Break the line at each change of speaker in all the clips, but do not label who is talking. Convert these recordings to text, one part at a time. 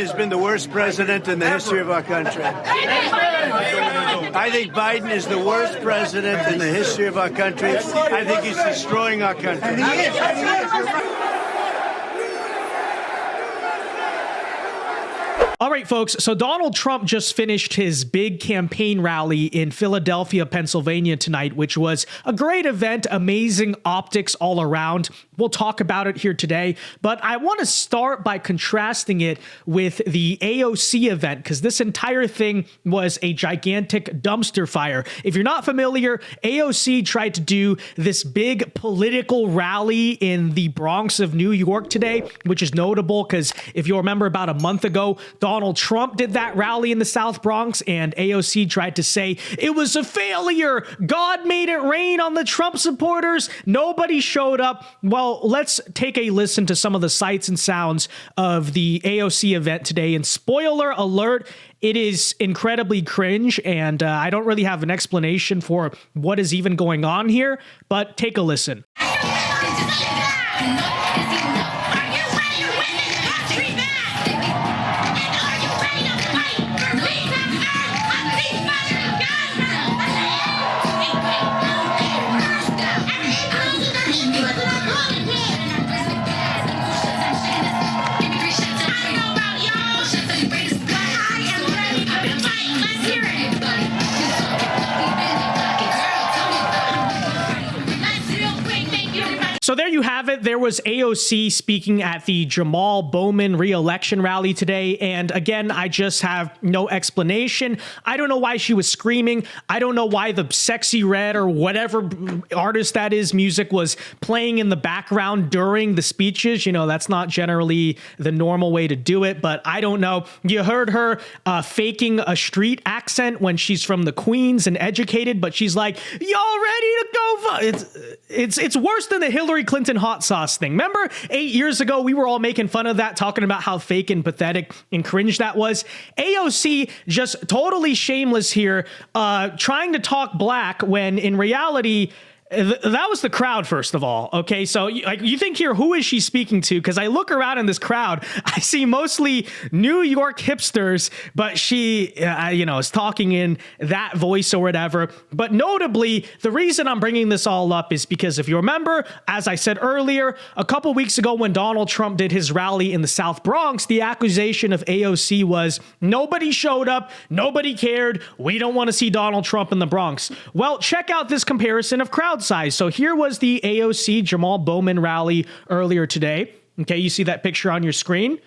has been the worst president in the history of our country. I think Biden is the worst president in the history of our country. I think he's destroying our country.
All right, folks. So Donald Trump just finished his big campaign rally in Philadelphia, Pennsylvania tonight, which was a great event, amazing optics all around. We'll talk about it here today, but I want to start by contrasting it with the AOC event, because this entire thing was a gigantic dumpster fire. If you're not familiar, AOC tried to do this big political rally in the Bronx of New York today, which is notable because if you'll remember about a month ago, Donald Trump did that rally in the South Bronx, and AOC tried to say it was a failure. God made it rain on the Trump supporters. Nobody showed up. Well, let's take a listen to some of the sights and sounds of the AOC event today. And spoiler alert, it is incredibly cringe, and I don't really have an explanation for what is even going on here, but take a listen. So there you have it. There was AOC speaking at the Jamal Bowman re-election rally today. And again, I just have no explanation. I don't know why she was screaming. I don't know why the Sexy Red or whatever artist that is music was playing in the background during the speeches. You know, that's not generally the normal way to do it, but I don't know. You heard her faking a street accent when she's from the Queens and educated, but she's like, y'all ready to go vote? It's worse than the Hillary Clinton hot sauce thing. Remember 8 years ago, we were all making fun of that, talking about how fake and pathetic and cringe that was. AOC just totally shameless here, trying to talk black when in reality, that was the crowd, first of all. Okay, so you think here, who is she speaking to? Because I look around in this crowd, I see mostly New York hipsters, but she, is talking in that voice or whatever. But notably, the reason I'm bringing this all up is because if you remember, as I said earlier, a couple weeks ago when Donald Trump did his rally in the South Bronx, the accusation of AOC was nobody showed up, nobody cared, we don't want to see Donald Trump in the Bronx. Well, check out this comparison of crowd size. So here was the AOC Jamaal Bowman rally earlier today. Okay, you see that picture on your screen.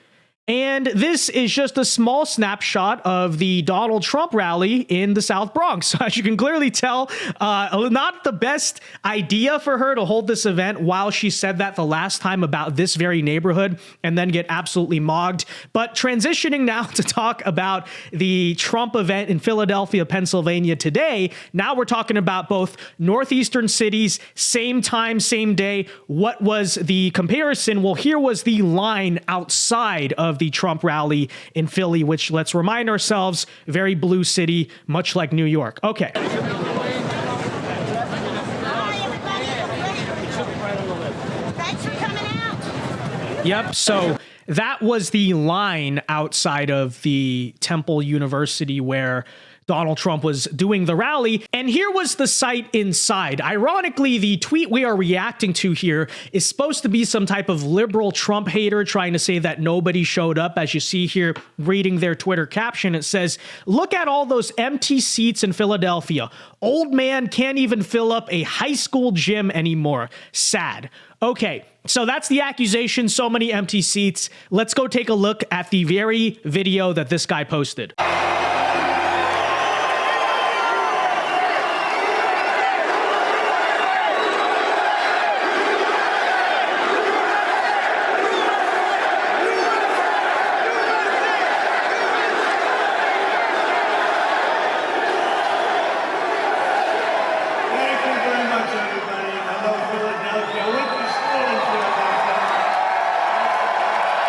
And this is just a small snapshot of the Donald Trump rally in the South Bronx. So as you can clearly tell, not the best idea for her to hold this event while she said that the last time about this very neighborhood and then get absolutely mogged. But transitioning now to talk about the Trump event in Philadelphia, Pennsylvania today, now we're talking about both northeastern cities, same time, same day. What was the comparison? Well, here was the line outside of the Trump rally in Philly, which, let's remind ourselves, very blue city, much like New York. Okay.
Thanks for coming out.
Yep. So that was the line outside of the Temple University where Donald Trump was doing the rally. And here was the site inside. Ironically, the tweet we are reacting to here is supposed to be some type of liberal Trump hater trying to say that nobody showed up. As you see here, reading their Twitter caption, it says, look at all those empty seats in Philadelphia. Old man can't even fill up a high school gym anymore. Sad. Okay, so that's the accusation. So many empty seats. Let's go take a look at the very video that this guy posted.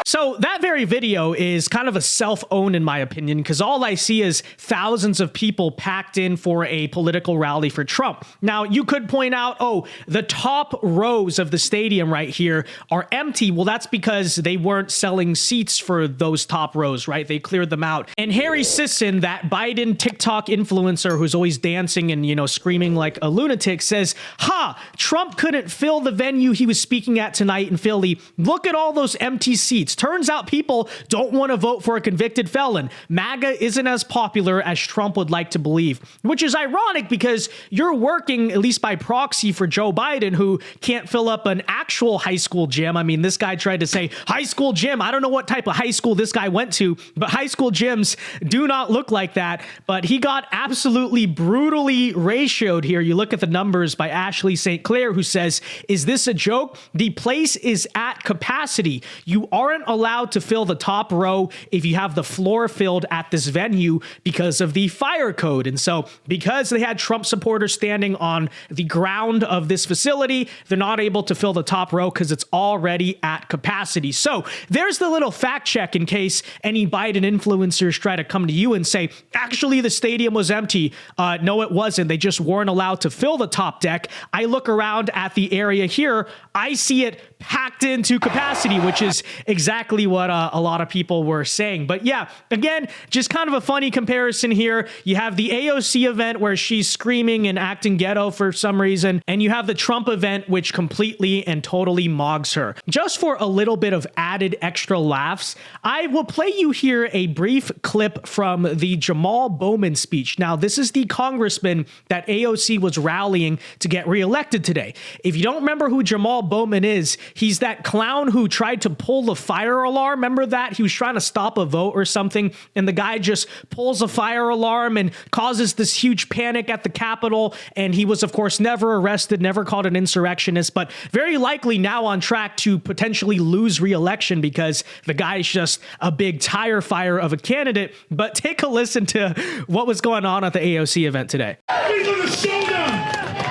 So that very very video is kind of a self-own in my opinion, because all I see is thousands of people packed in for a political rally for Trump. Now, you could point out, oh, the top rows of the stadium right here are empty. Well, that's because they weren't selling seats for those top rows, right? They cleared them out. And Harry Sisson, that Biden TikTok influencer who's always dancing and, you know, screaming like a lunatic, says, ha, Trump couldn't fill the venue he was speaking at tonight in Philly. Look at all those empty seats. Turns out people don't want to vote for a convicted felon. MAGA isn't as popular as Trump would like to believe, which is ironic because you're working, at least by proxy, for Joe Biden, who can't fill up an actual high school gym. I mean, this guy tried to say high school gym. I don't know what type of high school this guy went to, but high school gyms do not look like that. But he got absolutely brutally ratioed here. You look at the numbers by Ashley St. Clair, who says, is this a joke? The place is at capacity. You aren't allowed to fill the top row if you have the floor filled at this venue because of the fire code. And so because they had Trump supporters standing on the ground of this facility, they're not able to fill the top row because it's already at capacity. So there's the little fact check in case any Biden influencers try to come to you and say, actually, the stadium was empty. No, it wasn't. They just weren't allowed to fill the top deck. I look around at the area here. I see it packed into capacity, which is exactly what a lot of people were saying. But yeah, again, just kind of a funny comparison here. You have the AOC event where she's screaming and acting ghetto for some reason, and you have the Trump event, which completely and totally mogs her. Just for a little bit of added extra laughs, I will play you here a brief clip from the Jamaal Bowman speech. Now, this is the congressman that AOC was rallying to get reelected today. If you don't remember who Jamaal Bowman is, he's that clown who tried to pull the fire alarm. Remember that? He was trying to stop a vote or something, and the guy just pulls a fire alarm and causes this huge panic at the Capitol. And he was, of course, never arrested, never called an insurrectionist, but very likely now on track to potentially lose re-election because the guy's just a big tire fire of a candidate. But take a listen to what was going on at the AOC event today.
We're gonna show them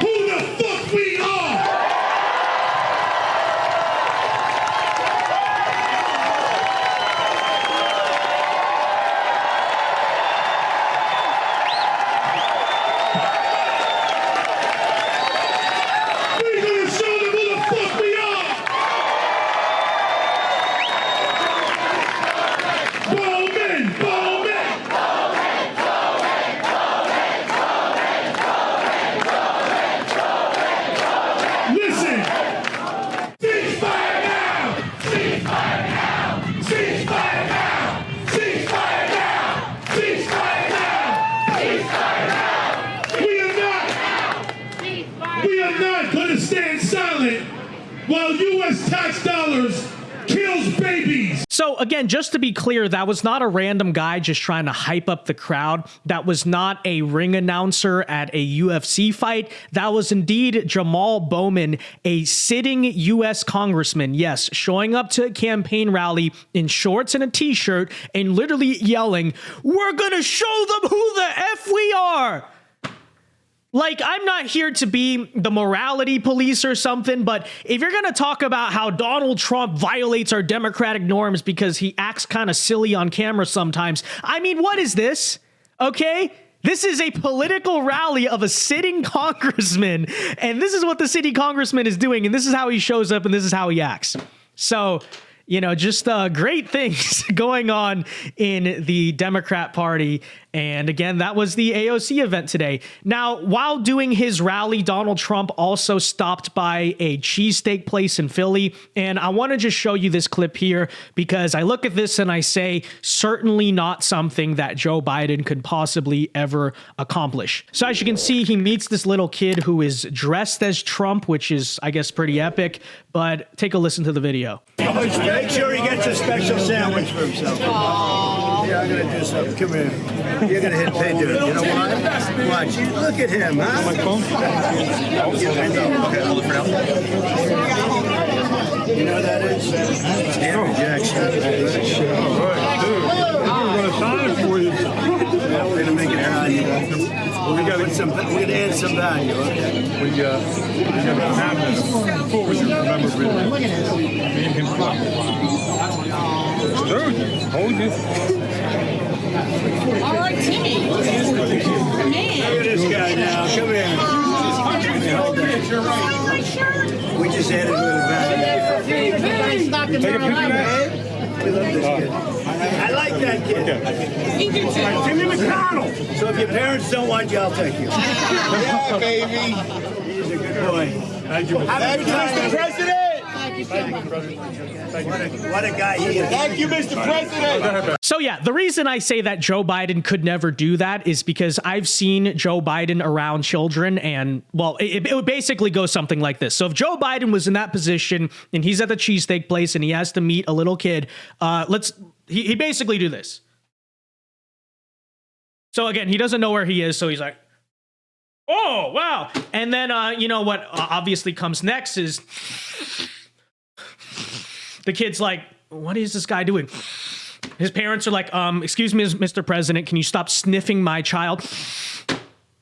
who the fuck we are! We're gonna show them who the fuck we are! Bowman! Bowman! Listen! Ceasefire now! Ceasefire now! Ceasefire now! Ceasefire now! Ceasefire now! Ceasefire now! We are not going to stand silent while U.S. tax dollars kills babies.
So again, just to be clear, that was not a random guy just trying to hype up the crowd. That was not a ring announcer at a UFC fight. That was indeed Jamaal Bowman, a sitting U.S. congressman, yes, showing up to a campaign rally in shorts and a t-shirt and literally yelling, "We're gonna show them who the F we are." Like, I'm not here to be the morality police or something, but if you're going to talk about how Donald Trump violates our democratic norms because he acts kind of silly on camera sometimes, I mean, what is this? Okay? This is a political rally of a sitting congressman, and this is what the sitting congressman is doing, and this is how he shows up, and this is how he acts. So, you know, just great things going on in the Democrat Party. And again, that was the AOC event today. Now, while doing his rally, Donald Trump also stopped by a cheesesteak place in Philly. And I want to just show you this clip here because I look at this and I say, certainly not something that Joe Biden could possibly ever accomplish. So as you can see, he meets this little kid who is dressed as Trump, which is, I guess, pretty epic. But take a listen to the video.
Make sure he gets a special sandwich for himself. Yeah, I'm going to do something. Come here. You're going to hit pay dirt. You know why? Watch. Look at him, huh? My phone? Okay, hold it for now. You know what that is? It's Andrew Jackson. All right, dude. I'm going to sign it for you. Yeah, we're going to make it value. We're going to add some value, okay? We got a cabinet before we remember really. Me and him. Hold you.
All right, Timmy.
Look at this guy now. Come here. Hold that. We just added a little value.
Take a picture of that.
We love this kid. I like that kid. Timmy McConnell. So if your parents don't want you, I'll take you.
Yeah, baby.
He's a good boy.
Thank you, Mr. President.
What a guy he is.
Thank you, Mr. President.
So yeah, the reason I say that Joe Biden could never do that is because I've seen Joe Biden around children, and well, it would basically go something like this. So if Joe Biden was in that position and he's at the cheesesteak place and he has to meet a little kid, he'd basically do this. So again, he doesn't know where he is, so he's like, oh, wow. And then, you know what obviously comes next is the kid's like, what is this guy doing? His parents are like, excuse me, Mr. President, can you stop sniffing my child?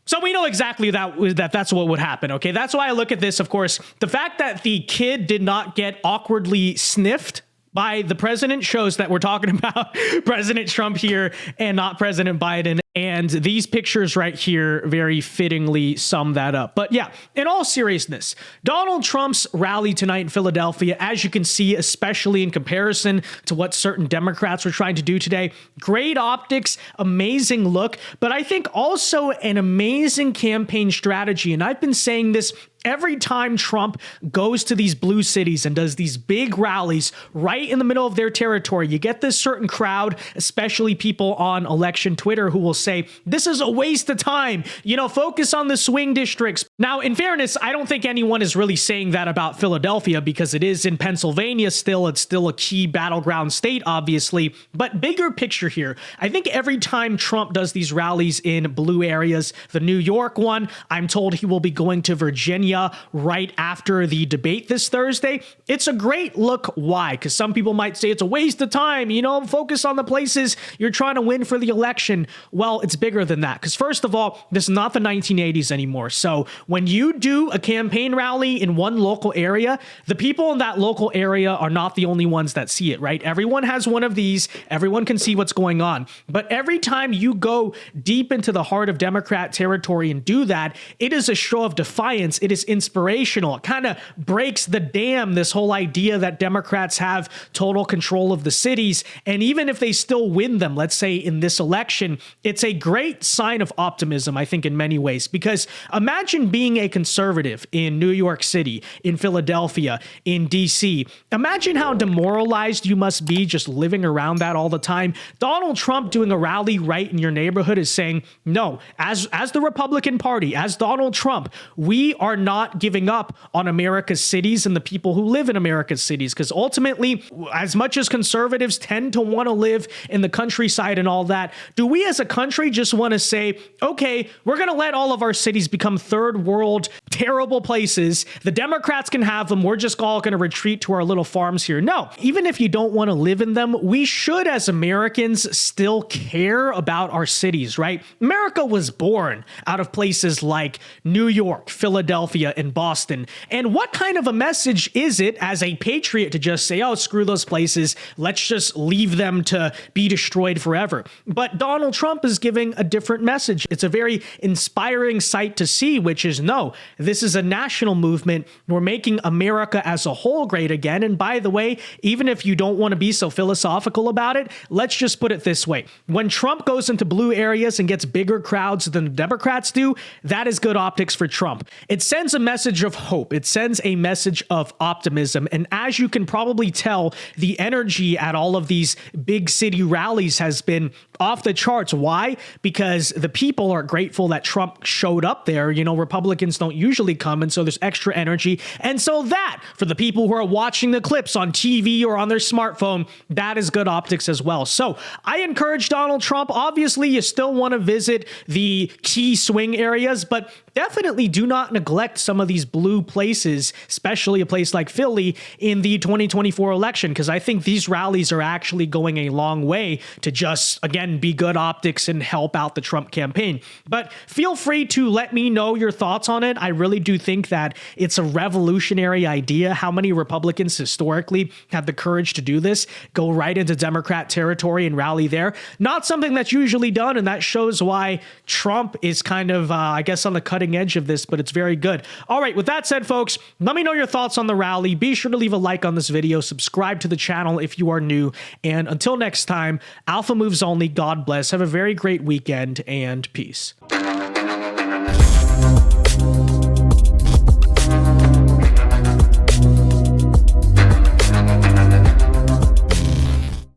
So we know exactly that's what would happen, okay? That's why I look at this, of course. The fact that the kid did not get awkwardly sniffed by the president shows that we're talking about President Trump here and not President Biden. And these pictures right here very fittingly sum that up. But yeah, in all seriousness, Donald Trump's rally tonight in Philadelphia, as you can see, especially in comparison to what certain Democrats were trying to do today, great optics, amazing look, but I think also an amazing campaign strategy. And I've been saying this every time Trump goes to these blue cities and does these big rallies right in the middle of their territory, you get this certain crowd, especially people on election Twitter, who will say, this is a waste of time. You know, focus on the swing districts. Now, in fairness, I don't think anyone is really saying that about Philadelphia because it is in Pennsylvania still. It's still a key battleground state, obviously. But bigger picture here, I think every time Trump does these rallies in blue areas, the New York one, I'm told he will be going to Virginia right after the debate this Thursday. It's a great look. Why? Because some people might say it's a waste of time, you know, focus on the places you're trying to win for the election. Well, it's bigger than that. Because first of all, this is not the 1980s anymore. So when you do a campaign rally in one local area, the people in that local area are not the only ones that see it, right? Everyone has one of these. Everyone can see what's going on. But every time you go deep into the heart of Democrat territory and do that, it is a show of defiance. It is inspirational. It kind of breaks the dam, this whole idea that Democrats have total control of the cities. And even if they still win them, let's say in this election, it's a great sign of optimism, I think, in many ways, because imagine being a conservative in New York City, in Philadelphia, in DC. Imagine how demoralized you must be just living around that all the time. Donald Trump doing a rally right in your neighborhood is saying, no, as the Republican Party, as Donald Trump, we are not giving up on America's cities and the people who live in America's cities, because ultimately, as much as conservatives tend to want to live in the countryside and all that, do we as a country just want to say, okay, we're going to let all of our cities become third world, terrible places. The Democrats can have them. We're just all going to retreat to our little farms here. No, even if you don't want to live in them, we should, as Americans, still care about our cities, right? America was born out of places like New York, Philadelphia, and Boston. And what kind of a message is it as a patriot to just say, oh, screw those places, let's just leave them to be destroyed forever? But Donald Trump is giving a different message. It's a very inspiring sight to see, which is, no, this is a national movement. We're making America as a whole great again. And by the way, even if you don't want to be so philosophical about it, let's just put it this way. When Trump goes into blue areas and gets bigger crowds than the Democrats do, that is good optics for Trump. It sends a message of hope. It sends a message of optimism. And as you can probably tell, the energy at all of these big city rallies has been off the charts. Why? Because the people are grateful that Trump showed up there. You know, Republicans don't usually come, and so there's extra energy. And so that, for the people who are watching the clips on TV or on their smartphone, that is good optics as well. So I encourage Donald Trump. Obviously, you still want to visit the key swing areas, but definitely do not neglect some of these blue places, especially a place like Philly, in the 2024 election, because I think these rallies are actually going a long way to just, again, be good optics and help out the Trump campaign. But feel free to let me know your thoughts on it. I really do think that it's a revolutionary idea. How many Republicans historically had the courage to do this, go right into Democrat territory and rally there? Not something that's usually done, and that shows why Trump is kind of, I guess, on the cutting edge of this, but it's very good. All right, with that said, folks, let me know your thoughts on the rally. Be sure to leave a like on this video, subscribe to the channel if you are new, and until next time, Alpha Moves only, God bless, have a very great weekend, and peace.